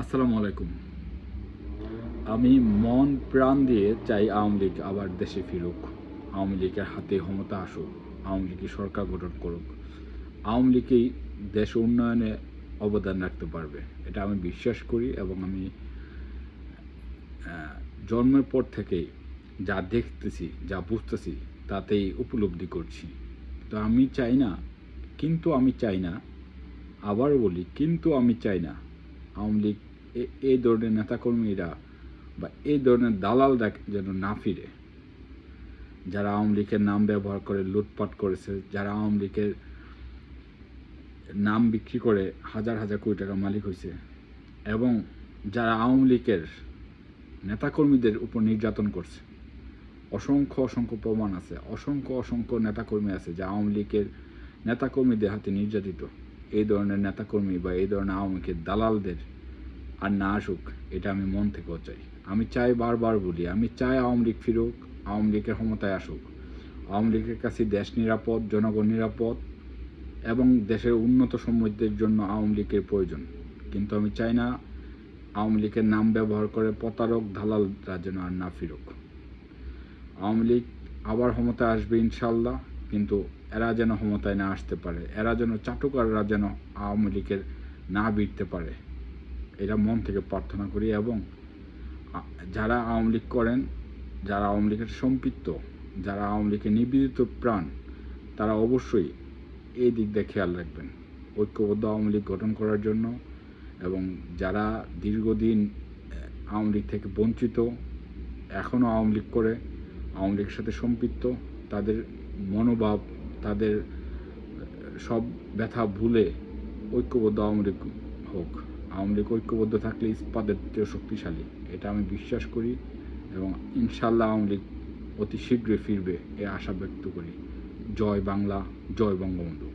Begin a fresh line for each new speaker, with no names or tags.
আসসালামু আলাইকুম। আমি মন প্রাণ দিয়ে চাই আওয়ামী লীগ আবার দেশে ফিরুক। আওয়ামী লীগের হাতে ক্ষমতা আসুক। আওয়ামী লীগই সরকার গঠন করুক। আওয়ামী লীগই দেশ উন্নয়নে অবদান রাখতে পারবে। এটা আমি বিশ্বাস করি এবং আমি জন্মের পর থেকেই যা দেখতেছি, যা বুঝতেছি তাতেই উপলব্ধি করছি। তো আমি চাই না, আমি চাই না, আবারও বলি আমি চাই না আওয়ামী লীগ এই ধরনের নেতাকর্মীরা বা এই ধরনের দালালরা যেন না ফিরে। যারা আওয়ামী লীগের নাম ব্যবহার করে লুটপাট করেছে, যারা আওয়ামী লীগের নাম বিক্রি করে হাজার হাজার কোটি টাকার মালিক হয়েছে, এবং যারা আওয়ামী লীগের নেতাকর্মীদের উপর নির্যাতন করছে। অসংখ্য অসংখ্য প্রমাণ আছে, অসংখ্য অসংখ্য নেতাকর্মী আছে যা আওয়ামী লীগের নেতাকর্মীদের হাতে নির্যাতিত। এই ধরনের নেতাকর্মী বা এই ধরনের আওয়ামী লীগের দালালদের আর না আসুক, এটা আমি মন থেকেও চাই। আমি চাই, বারবার বলি, আমি চাই আওয়ামী লীগ ফিরুক, আওয়ামী লীগের ক্ষমতায় আসুক। আওয়ামী লীগের কাছে দেশ নিরাপদ, জনগণ নিরাপদ এবং দেশের উন্নত সমৃদ্ধির জন্য আওয়ামী লীগের প্রয়োজন। কিন্তু আমি চাই না আওয়ামী লীগের নাম ব্যবহার করে প্রতারক দালালরা যেন আর না ফিরুক। আওয়ামী লীগ আবার ক্ষমতায় আসবে ইনশাল্লাহ, কিন্তু এরা যেন ক্ষমতায় না আসতে পারে, এরা যেন চাটুকাররা যেন আওয়ামী লীগের না বিরতে পারে, এটা মন থেকে প্রার্থনা করি। এবং যারা আওয়ামী লীগ করেন, যারা আওয়ামী লীগের সম্পৃক্ত, যারা আওয়ামী লীগের নিবেদিত প্রাণ, তারা অবশ্যই এই দিক দিয়ে খেয়াল রাখবেন ঐক্যবদ্ধ আওয়ামী লীগ গঠন করার জন্য। এবং যারা দীর্ঘদিন আওয়ামী লীগ থেকে বঞ্চিত, এখনও আওয়ামী লীগ করে, আওয়ামী লীগের সাথে সম্পৃক্ত, তাদের মনোভাব, তাদের সব ব্যথা ভুলে ঐক্যবদ্ধ আওয়ামী লীগ হোক। আওয়ামী লীগ ঐক্যবদ্ধ থাকলে ইস্পাতের চেয়ে শক্তিশালী, এটা আমি বিশ্বাস করি। এবং ইনশাল্লাহ আওয়ামী লীগ অতি শীঘ্রই ফিরবে, এ আশা ব্যক্ত করি। জয় বাংলা, জয় বঙ্গবন্ধু।